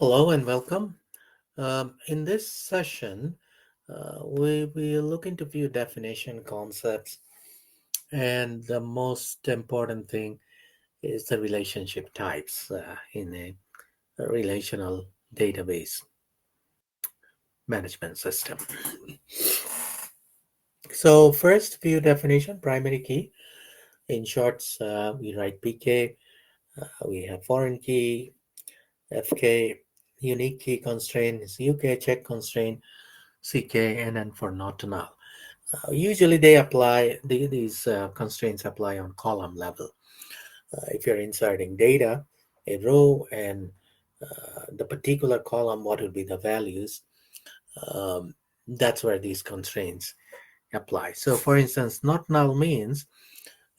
Hello and welcome. In this session, we will look into few definition concepts, and the most important thing is the relationship types in a relational database management system. So, first few definition: primary key. In shorts, we write PK. We have foreign key, FK. Unique key constraint is UK. Check constraint, CK, and then for not to null. Usually they apply, these constraints apply on column level. If you're inserting data, a row, and the particular column, what would be the values, that's where these constraints apply. So for instance, not null means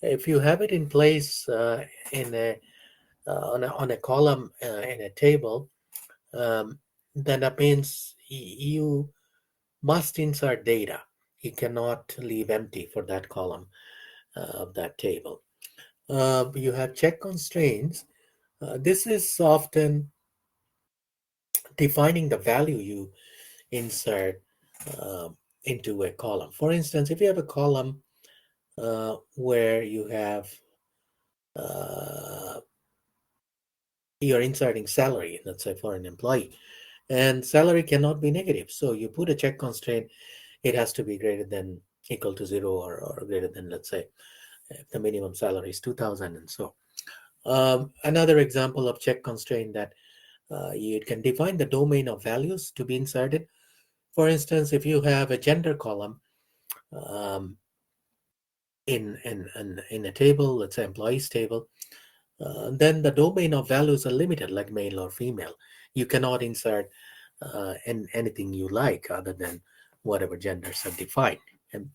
if you have it in place in a, on a column in a table, um, then that means you must insert data. You cannot leave empty for that column of that table. You have check constraints. This is often defining the value you insert uh, into a column. For instance, if you have a column where you have uh, you're inserting salary, let's say for an employee, and salary cannot be negative. So you put a check constraint, it has to be greater than equal to zero or greater than, let's say, if the minimum salary is 2000 and so. Another example of check constraint that you can define the domain of values to be inserted. For instance, if you have a gender column um, in a table, let's say employees table, then the domain of values are limited, like male or female. You cannot insert anything you like other than whatever genders are defined. And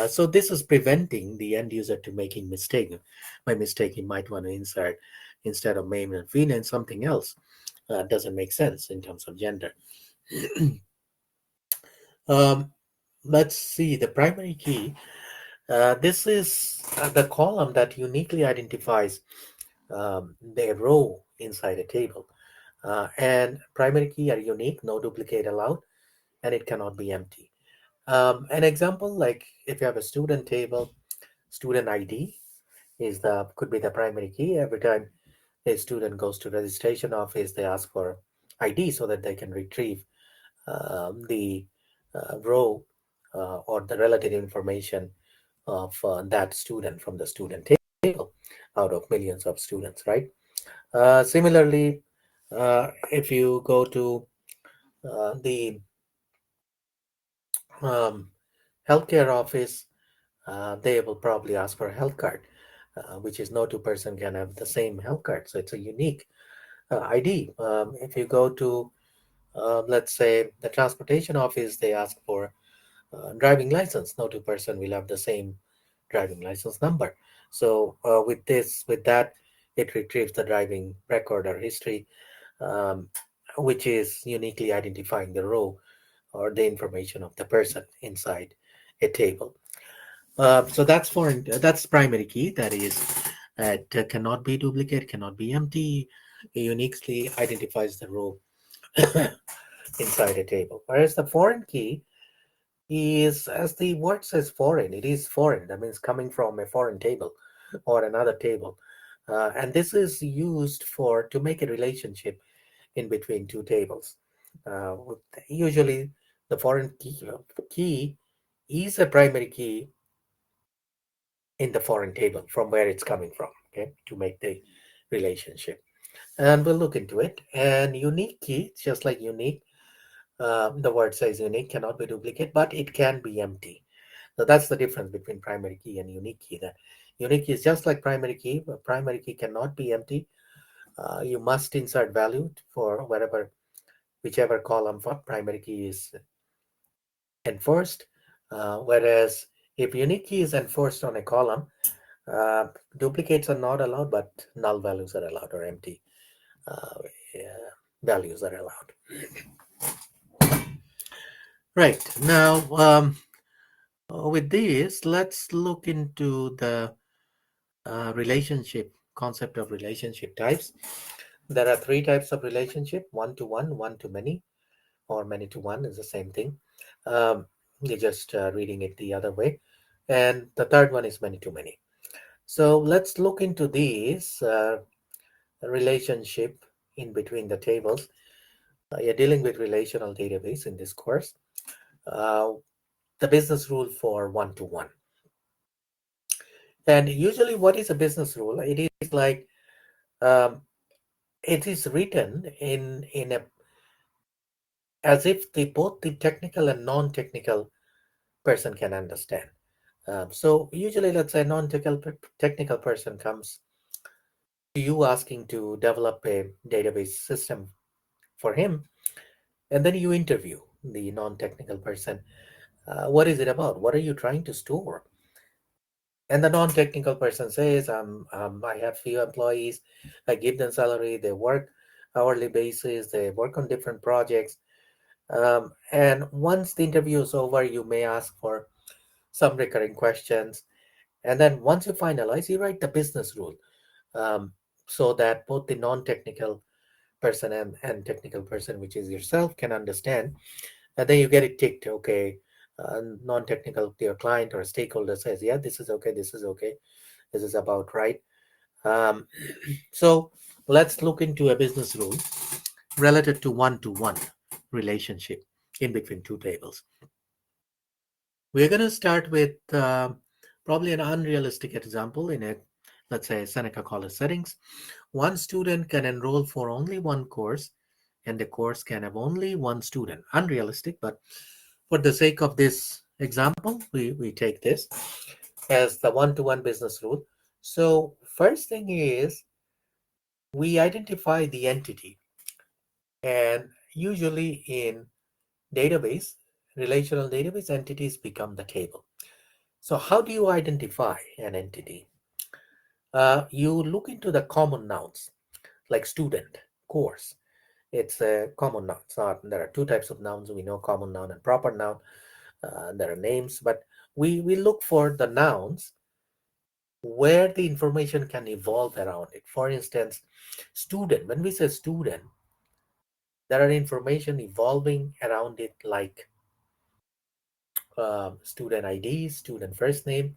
so this is preventing the end user to making mistake. By mistake, he might want to insert instead of male and female something else. Doesn't make sense in terms of gender. um, let's see the primary key. This is the column that uniquely identifies the row inside a table. And primary key are unique, no duplicate allowed, and it cannot be empty. An example, like if you have a student table, student ID is the could be the primary key. Every time a student goes to registration office, they ask for ID so that they can retrieve the row or the relative information of that student from the student table out of millions of students, right? Similarly, if you go to the um, healthcare office, they will probably ask for a health card, which is no two person can have the same health card. So it's a unique ID. If you go to, let's say, the transportation office, they ask for driving license. No two person will have the same driving license number. So with that, it retrieves the driving record or history, um, which is uniquely identifying the row or the information of the person inside a table. So that's primary key. That is, it cannot be duplicate, cannot be empty. It uniquely identifies the row inside a table. Whereas the foreign key is, as the word says, foreign. It is foreign. That means coming from a foreign table or another table, and this is used for to make a relationship in between two tables. Usually, the foreign key is a primary key in the foreign table from where it's coming from, okay, to make the relationship. And we'll look into it. And unique key, just like unique, the word says unique, cannot be duplicate, but it can be empty. So that's the difference between primary key and unique key. That unique is just like primary key, but primary key cannot be empty. You must insert value for whichever column for primary key is enforced. Whereas if unique key is enforced on a column, duplicates are not allowed, but null values are allowed or empty uh, yeah, values are allowed. Right. Now, with this, let's look into the relationship concept of relationship types. There are three types of relationship: one-to-one, one-to-many, or many-to-one is the same thing. Um, you're just reading it the other way. And the third one is many-to-many. So let's look into these relationship in between the tables. You're dealing with relational database in this course. Uh, the business rule for one-to-one. And usually, what is a business rule? It is like um, it is written in a as if both the technical and non-technical person can understand. So usually, let's say a non-technical person comes to you asking to develop a database system for him, and then you interview the non-technical person. What is it about? What are you trying to store? And the non-technical person says, I have few employees. I give them salary. They work hourly basis. They work on different projects. And once the interview is over, you may ask for some recurring questions. And then once you finalize, you write the business rule um, so that both the non-technical person and technical person, which is yourself, can understand. And then you get it ticked. Okay, non-technical, your client or stakeholder says, yeah, this is okay, this is okay, this is about right. Um, so let's look into a business rule related to one relationship in between two tables. We're going to start with probably an unrealistic example in a, let's say, Seneca College settings. One student can enroll for only one course, and the course can have only one student. Unrealistic, but for the sake of this example, we take this as the one-to-one business rule. So first thing is we identify the entity, and usually in database, relational database, entities become the table. So how do you identify an entity? You look into the common nouns like student, course. It's a common noun. It's not, there are two types of nouns. We know common noun and proper noun. There are names, but we look for the nouns where the information can evolve around it. For instance, student, when we say student, there are information evolving around it like student ID, student first name,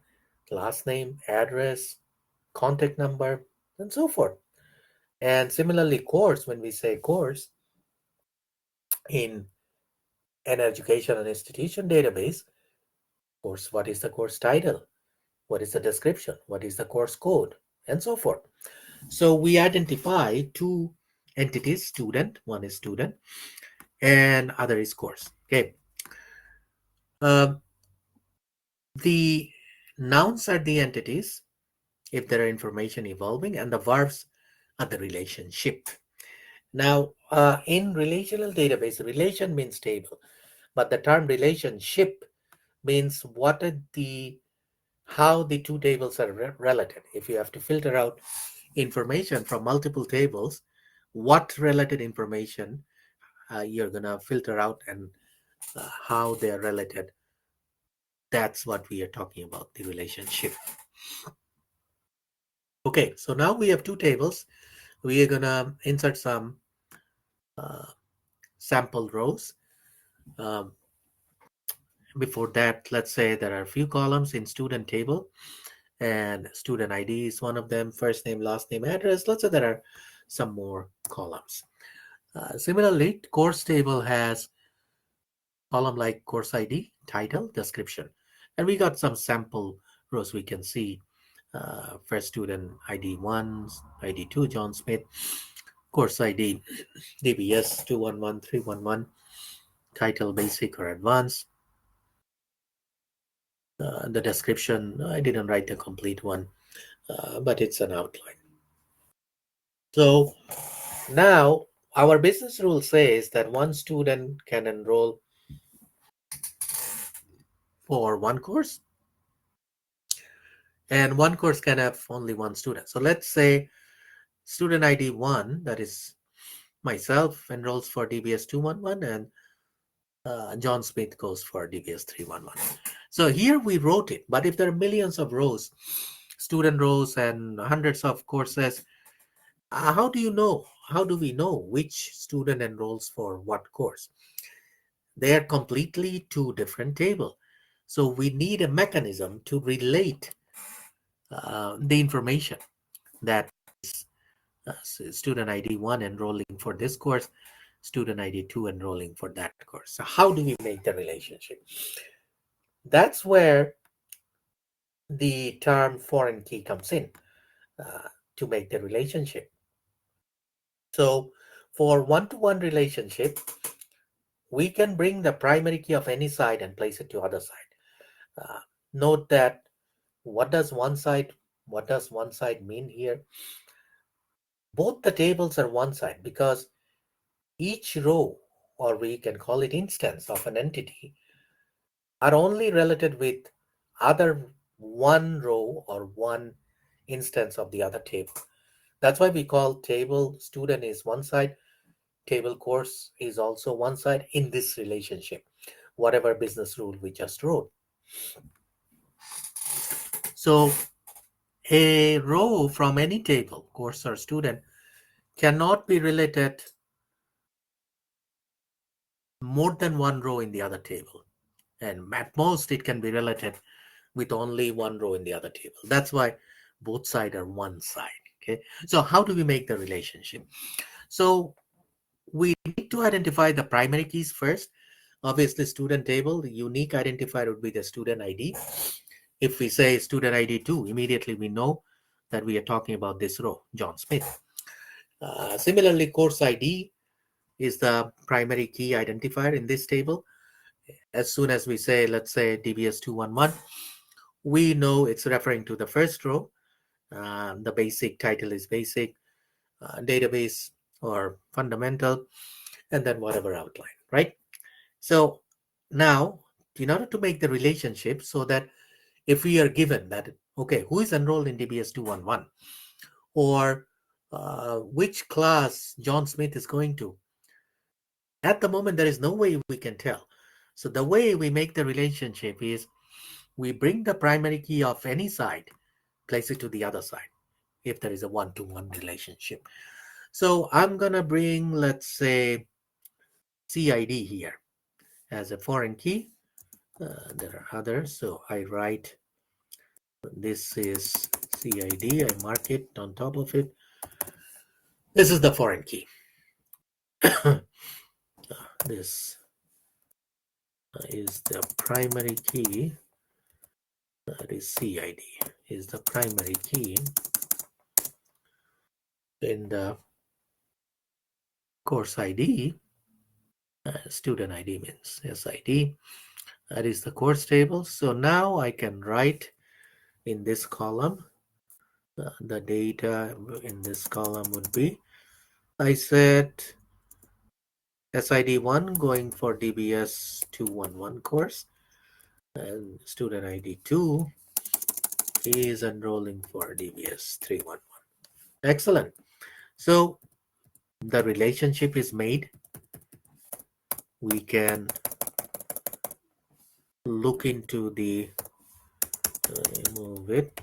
last name, address, contact number, and so forth. And similarly, course, when we say course in an education and institution database, course, what is the course title? What is the description? What is the course code? And so forth. So we identify two entities, student, one is student, and other is course. Okay. Um, the nouns are the entities if there are information evolving, and the verbs are the relationship. Now, in relational database, relation means table, but the term relationship means what are the how the two tables are related. If you have to filter out information from multiple tables, what related information you're gonna filter out and how they are related. That's what we are talking about, the relationship. Okay, so now we have two tables. We are gonna insert some uh, sample rows. Um, Before that, let's say there are a few columns in student table, and student ID is one of them, first name, last name, address. Let's say there are some more columns. Similarly, course table has column like course ID, title, description. And we got some sample rows we can see. First student ID 1, ID 2, John Smith, course ID, DBS 211311, title basic or advanced. The description, I didn't write the complete one, but it's an outline. So now our business rule says that one student can enroll for one course, and one course can have only one student. So let's say student ID 1, that is myself, enrolls for DBS 211, and John Smith goes for DBS 311. So here we wrote it, but if there are millions of rows, student rows, and hundreds of courses, how do you know how do we know which student enrolls for what course? They are completely two different tables. So we need a mechanism to relate the information that student ID 1 enrolling for this course, student ID 2 enrolling for that course. So how do we make the relationship? That's where the term foreign key comes in to make the relationship. So for one-to-one relationship, we can bring the primary key of any side and place it to other side. Uh, Note that what does one side mean here? Both the tables are one side because each row, or we can call it instance of an entity, are only related with other one row or one instance of the other table. That's why we call table student is one side, table course is also one side in this relationship, whatever business rule we just wrote. So a row from any table, course or student, cannot be related more than one row in the other table. And at most, it can be related with only one row in the other table. That's why both sides are one side. Okay. So how do we make the relationship? So we need to identify the primary keys first. Obviously, student table, the unique identifier would be the student ID. If we say student ID 2, immediately we know that we are talking about this row, John Smith. Similarly, course ID is the primary key identifier in this table. As soon as we say, let's say DBS 211, we know it's referring to the first row. The basic title is basic, database or fundamental, and then whatever outline, right? So now, in order to make the relationship so that if we are given that, okay, who is enrolled in DBS 211 or which class John Smith is going to, at the moment, there is no way we can tell. So the way we make the relationship is we bring the primary key of any side, place it to the other side if there is a one-to-one relationship. So I'm going to bring, let's say, CID here as a foreign key. There are others. So I write this is CID. I mark it on top of it. This is the foreign key. This is the primary key. That is CID is the primary key in the course ID. Student ID means SID. That is the course table. So now I can write in this column, the data in this column would be, I said SID1 going for DBS 211 course, and student ID 2 is enrolling for DBS 311. Excellent. So the relationship is made. We can look into the, remove it.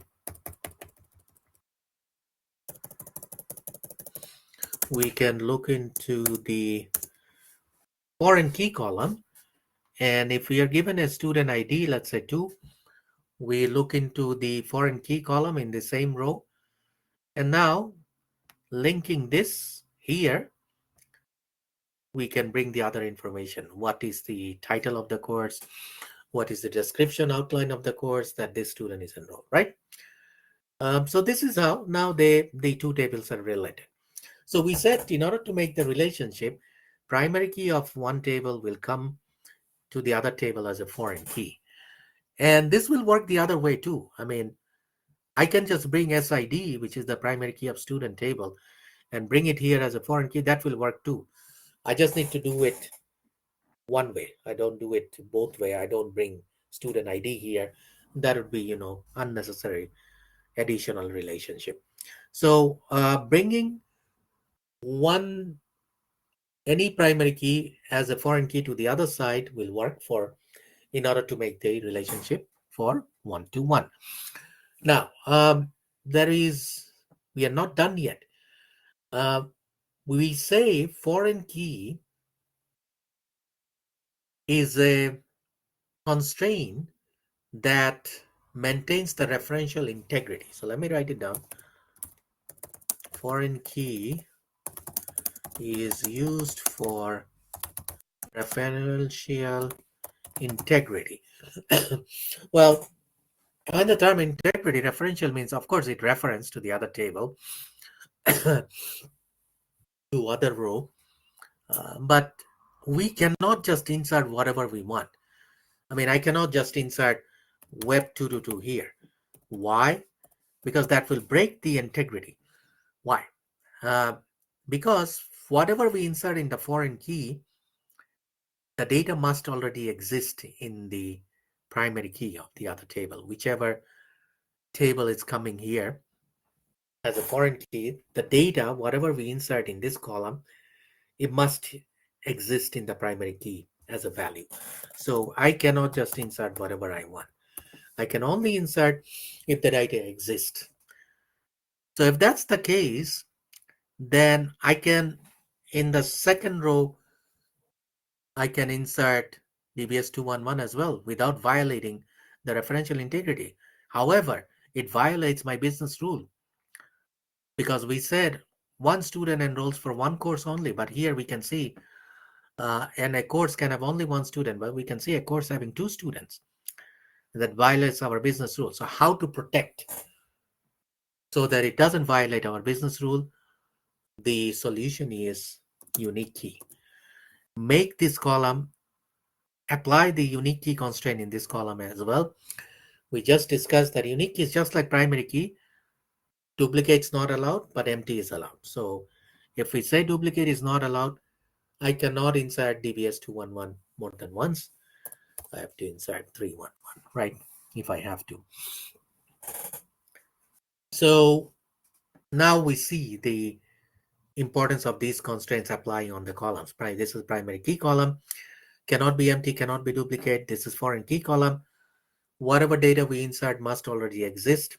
We can look into the foreign key column. And if we are given a student ID, let's say 2, we look into the foreign key column in the same row. And now linking this here, we can bring the other information. What is the title of the course? What is the description outline of the course that this student is enrolled, right? So this is how now the two tables are related. So we said in order to make the relationship, primary key of one table will come to the other table as a foreign key. And this will work the other way too. I mean, I can just bring SID, which is the primary key of student table, and bring it here as a foreign key. That will work too. I just need to do it one way. I don't do it both way. I don't bring student ID here. That would be, unnecessary additional relationship. So bringing one any primary key as a foreign key to the other side will work for in order to make the relationship for one-to-one. Now, there is we are not done yet. Uh, We say foreign key is a constraint that maintains the referential integrity. So let me write it down. Foreign key is used for referential integrity. Well, when the term integrity referential means, of course, it reference to the other table, to other row, but we cannot just insert whatever we want. I mean, I cannot just insert web 222 here. Why? Because that will break the integrity. Why? Uh, because whatever we insert in the foreign key, the data must already exist in the primary key of the other table. Whichever table is coming here as a foreign key, the data, whatever we insert in this column, it must exist in the primary key as a value. So I cannot just insert whatever I want. I can only insert if the data exists. So if that's the case, then I can, in the second row, I can insert DBS 211 as well without violating the referential integrity. However, it violates my business rule because we said one student enrolls for one course only, but here we can see, and a course can have only one student, but we can see a course having two students. That violates our business rule. So how to protect so that it doesn't violate our business rule? The solution is unique key. Make this column, apply the unique key constraint in this column as well. We just discussed that unique key is just like primary key. Duplicate's not allowed, but empty is allowed. So if we say duplicate is not allowed, I cannot insert DBS 211 more than once. I have to insert 311, right? If I have to. So now we see the importance of these constraints applying on the columns. This is primary key column, cannot be empty, cannot be duplicate. This is foreign key column. Whatever data we insert must already exist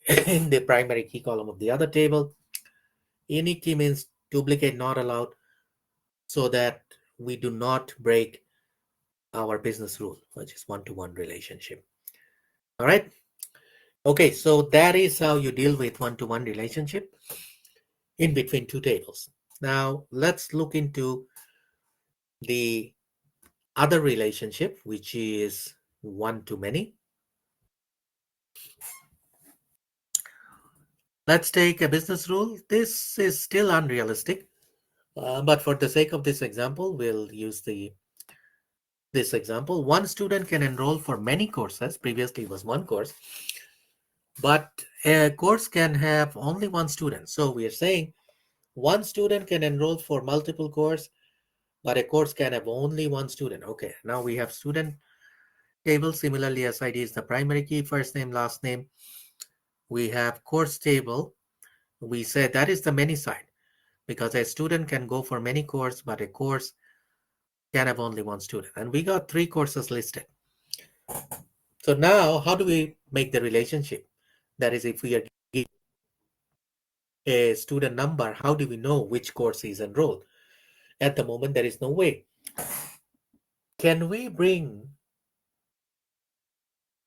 in the primary key column of the other table. Unique key means duplicate not allowed, so that we do not break our business rule, which is one-to-one relationship. All right. Okay, so that is how you deal with one-to-one relationship in between two tables. Now let's look into the other relationship, which is one-to-many. Let's take a business rule. This is still unrealistic, but for the sake of this example, we'll use this example. One student can enroll for many courses. Previously, it was one course, but a course can have only one student. So we are saying one student can enroll for multiple courses, but a course can have only one student. Okay, now we have student table. Similarly, SID is the primary key, first name, last name. We have course table. We said that is the many side because a student can go for many courses, but a course can have only one student. And we got three courses listed. So now how do we make the relationship? That is, if we are given a student number, how do we know which course is enrolled? At the moment, there is no way. Can we bring,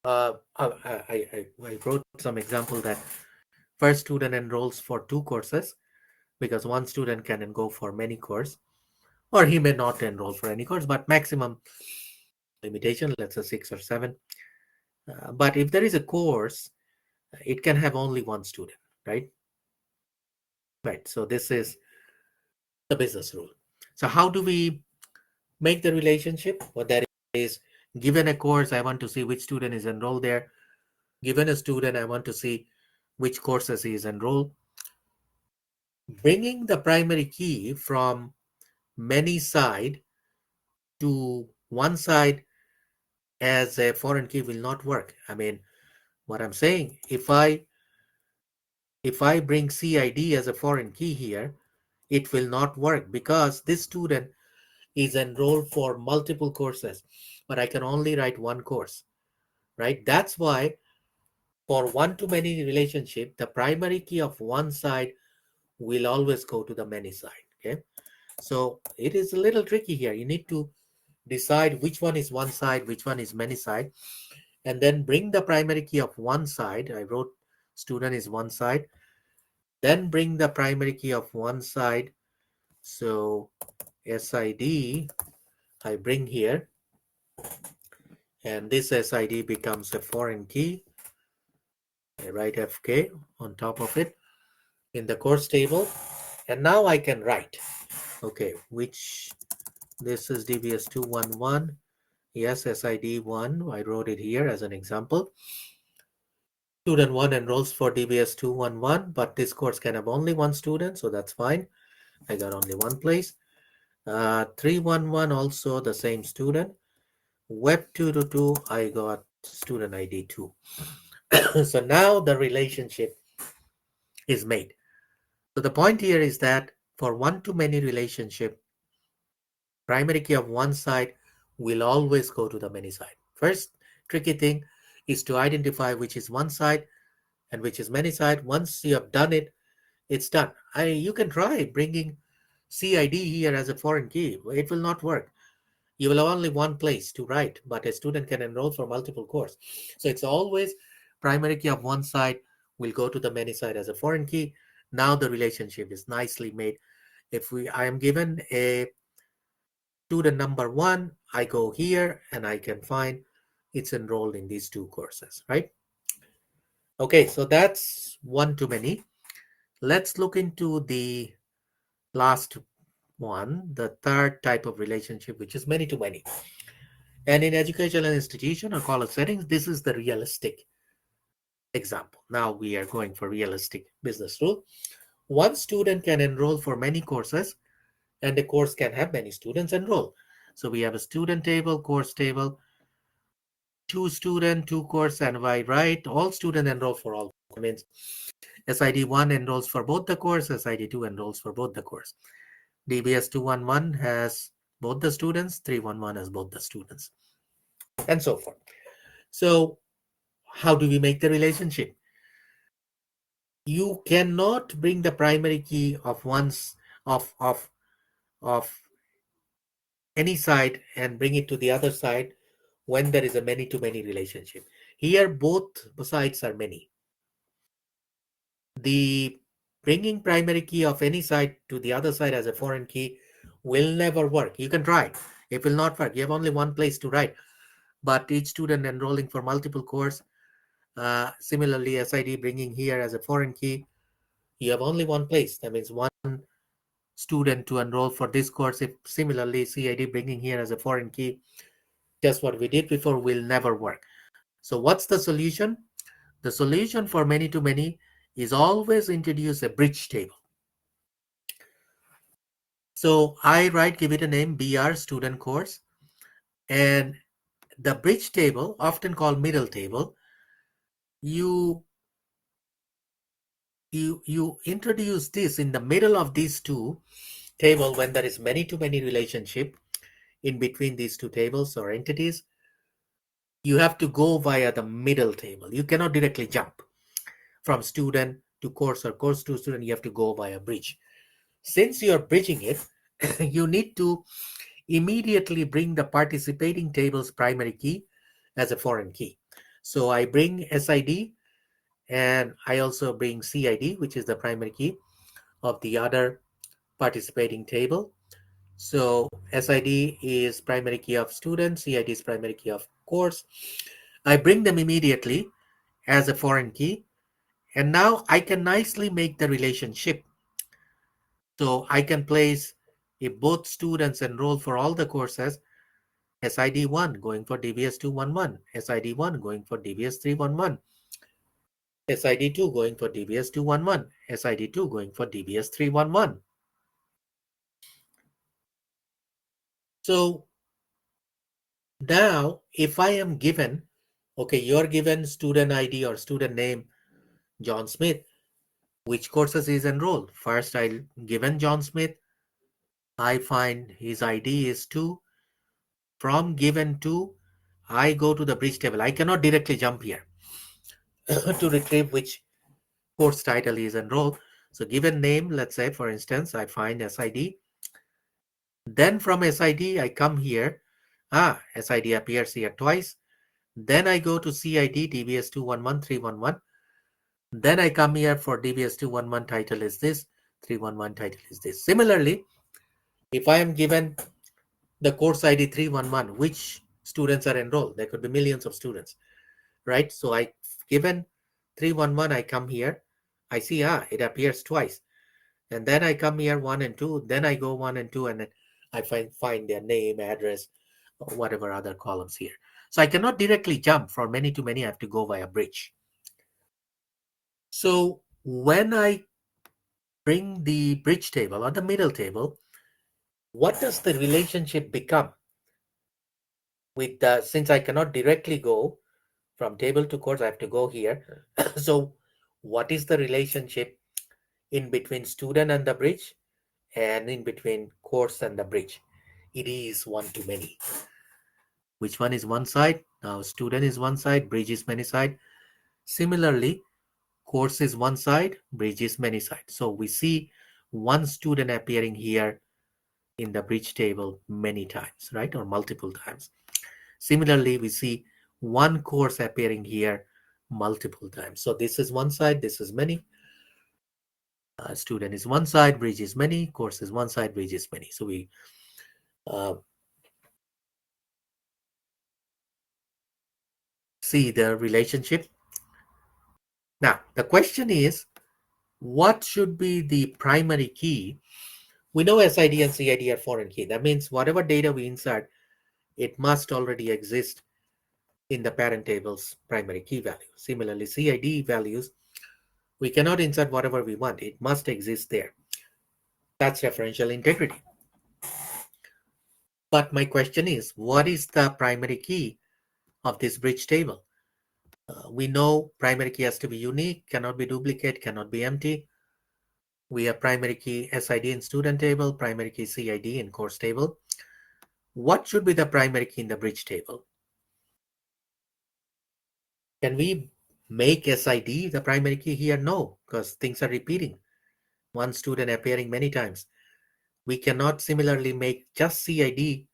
I wrote some example that first student enrolls for two courses because one student can go for many courses, or he may not enroll for any course, but maximum limitation, let's say 6 or 7. But if there is a course, it can have only one student, right? Right. So this is the business rule. So how do we make the relationship? What that is, given a course, I want to see which student is enrolled there. Given a student, I want to see which courses he is enrolled. Bringing the primary key from many side to one side as a foreign key will not work. I mean, what I'm saying, if I bring CID as a foreign key here, it will not work because this student is enrolled for multiple courses, but I can only write one course, right? That's why for one-to-many relationship, the primary key of one side will always go to the many side. Okay, so it is a little tricky here. You need to decide which one is one side, which one is many side, and then bring the primary key of one side. I wrote student is one side, then bring the primary key of one side. So SID I bring here, and this SID becomes a foreign key. I write FK on top of it in the course table, and now I can write, okay, which this is DBS 211. Yes, SID 1, I wrote it here as an example. Student 1 enrolls for DBS 211, but this course can have only one student, so that's fine. I got only one place. 311 also the same student. Web 222, I got student ID 2. So now the relationship is made. So the point here is that for one-to-many relationship, primary key of one side will always go to the many side. First tricky thing is to identify which is one side and which is many side. Once you have done it, it's done. You can try bringing CID here as a foreign key. It will not work. You will have only one place to write, but a student can enroll for multiple course. So it's always primary key of one side will go to the many side as a foreign key. Now the relationship is nicely made. If I am given a student number 1, I go here and I can find it's enrolled in these two courses, right? Okay, so that's one to many. Let's look into the last one, the third type of relationship, which is many to many. And in educational institution or college settings, this is the realistic example. Now we are going for realistic business rule. One student can enroll for many courses, and the course can have many students enroll. So we have a student table, course table, two student, two course, and I write all student enroll for all. That means SID1 enrolls for both the course, SID2 enrolls for both the course. DBS 211 has both the students, 311 has both the students, and so forth. So how do we make the relationship? You cannot bring the primary key of one's of any side and bring it to the other side when there is a many to many relationship. Here both sides are many. The bringing primary key of any side to the other side as a foreign key will never work. You can try, it will not work. You have only one place to write, but each student enrolling for multiple course, similarly SID bringing here as a foreign key, you have only one place. That means one student to enroll for this course. If similarly CID bringing here as a foreign key, just what we did before will never work. So what's the solution? The solution for many to many is always introduce a bridge table. So I write, give it a name, BR student course, and the bridge table, often called middle table, you introduce this in the middle of these two table when there is many to many relationship in between these two tables or entities. You have to go via the middle table. You cannot directly jump from student to course or course to student. You have to go via bridge. Since you are bridging it, you need to immediately bring the participating table's primary key as a foreign key. So I bring SID and I also bring CID, which is the primary key of the other participating table. So SID is primary key of student, CID is primary key of course. I bring them immediately as a foreign key, and now I can nicely make the relationship. So I can place, if both students enroll for all the courses, SID1 going for DBS 211, SID1 going for DBS 311, SID2 going for DBS 211, SID2 going for DBS 311. So now if I am given, okay, you're given student ID or student name John Smith, which courses is enrolled? First I'll given John Smith, I find his ID is 2. From given 2, I go to the bridge table. I cannot directly jump here to retrieve which course title is enrolled. So given name, let's say, for instance, I find SID. Then from SID, I come here. SID appears here twice. Then I go to CID, DBS 211311. Then I come here for DBS 211 title is this, 311 title is this. Similarly, if I am given the course ID 311, which students are enrolled? There could be millions of students, right? So I given 311, I come here. I see, it appears twice. And then I come here 1 and 2. Then I go 1 and 2, and then I find their name, address, or whatever other columns here. So I cannot directly jump from many to many. I have to go via bridge. So when I bring the bridge table or the middle table, what does the relationship become with the, since I cannot directly go from table to course, I have to go here. So what is the relationship in between student and the bridge and in between course and the bridge? It is one to many. Which one is one side? Now student is one side, bridge is many side. Similarly, course is one side, bridge is many sides. So we see one student appearing here in the bridge table many times, right? Or multiple times. Similarly, we see one course appearing here multiple times. So this is one side, this is many. Student is one side, bridge is many, course is one side, bridge is many. So we see the relationship. Now, the question is, what should be the primary key? We know SID and CID are foreign key. That means whatever data we insert, it must already exist in the parent table's primary key value. Similarly, CID values, we cannot insert whatever we want. It must exist there. That's referential integrity. But my question is, what is the primary key of this bridge table? We know primary key has to be unique, cannot be duplicate, cannot be empty. We have primary key SID in student table, primary key CID in course table. What should be the primary key in the bridge table? Can we make SID the primary key here? No, because things are repeating. One student appearing many times. We cannot similarly make just CID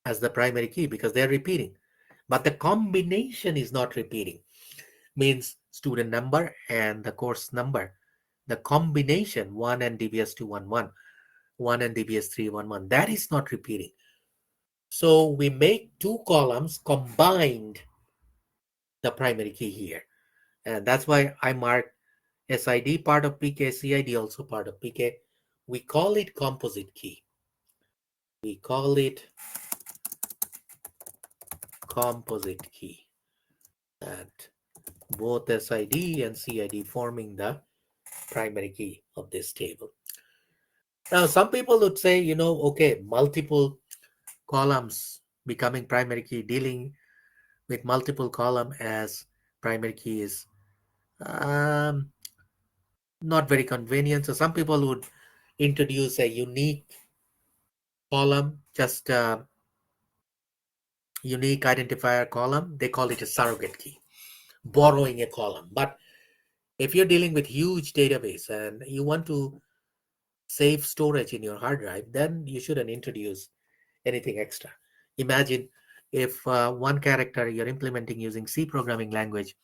as the primary key because they're repeating. But the combination is not repeating. Means student number and the course number. The combination 1 and DBS 211, 1 and DBS 311, that is not repeating. So we make two columns combined the primary key here. And that's why I mark SID part of PK, CID also part of PK. We call it composite key. We call it composite key. And both SID and CID forming the primary key of this table. Now, some people would say, okay, multiple columns becoming primary key, dealing with multiple column as primary key is not very convenient. So some people would introduce a unique column, just a unique identifier column. They call it a surrogate key, borrowing a column. But if you're dealing with huge database and you want to save storage in your hard drive, then you shouldn't introduce anything extra. Imagine if one character you're implementing using C programming language,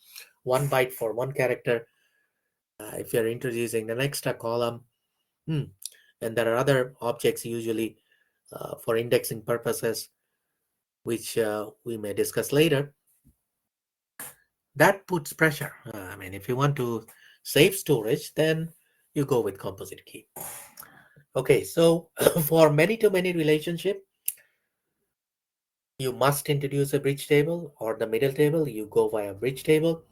1 byte for one character. If you're introducing an extra column, and there are other objects usually for indexing purposes, which we may discuss later, that puts pressure. I mean, if you want to save storage, then you go with composite key. Okay, so for many-to-many relationship, you must introduce a bridge table or the middle table. You go via bridge table.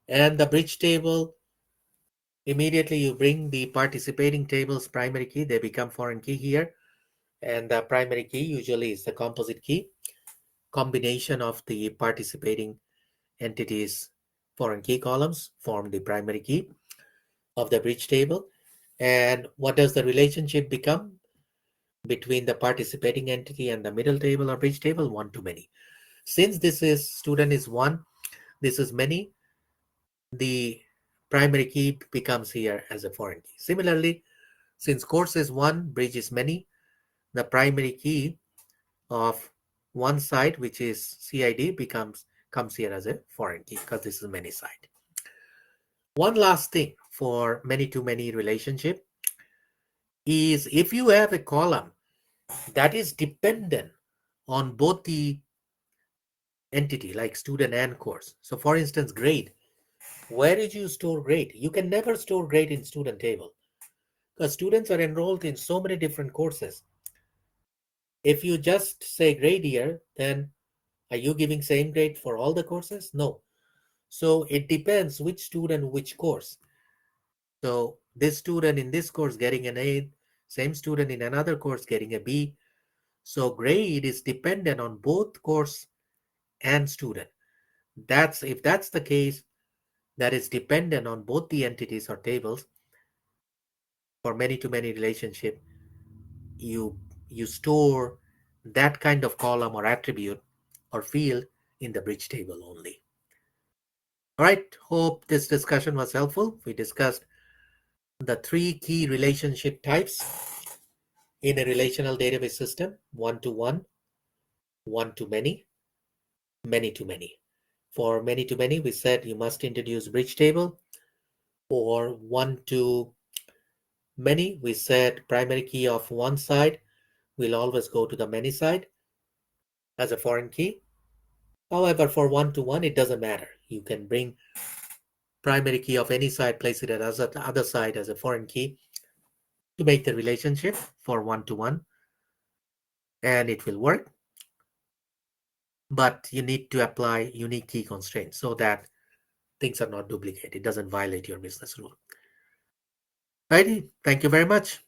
And the bridge table, immediately you bring the participating table's primary key. They become foreign key here. And the primary key usually is the composite key. Combination of the participating entities foreign key columns form the primary key of the bridge table. And what does the relationship become between the participating entity and the middle table or bridge table? One to many. Since this is student is one, this is many, the primary key becomes here as a foreign key. Similarly, since course is one, bridge is many, the primary key of one side, which is CID, comes here as a foreign key because this is many side. One last thing for many-to-many relationship is if you have a column that is dependent on both the entity like student and course. So for instance, grade. Where did you store grade? You can never store grade in student table because students are enrolled in so many different courses. If you just say grade here, then are you giving same grade for all the courses? No. So it depends which student, which course. So this student in this course getting an A, same student in another course getting a B. So grade is dependent on both course and student. If that's the case, that is dependent on both the entities or tables. For many-to-many relationship, you you store that kind of column or attribute or field in the bridge table only. All right, hope this discussion was helpful. We discussed the three key relationship types in a relational database system: one to one to many, many to many. For many to many, we said you must introduce bridge table. For one to many, we said primary key of one side will always go to the many side as a foreign key. However, for one to one, it doesn't matter. You can bring primary key of any side, place it as the other side as a foreign key to make the relationship for one to one, and it will work. But you need to apply unique key constraints so that things are not duplicated. It doesn't violate your business rule. Righty, thank you very much.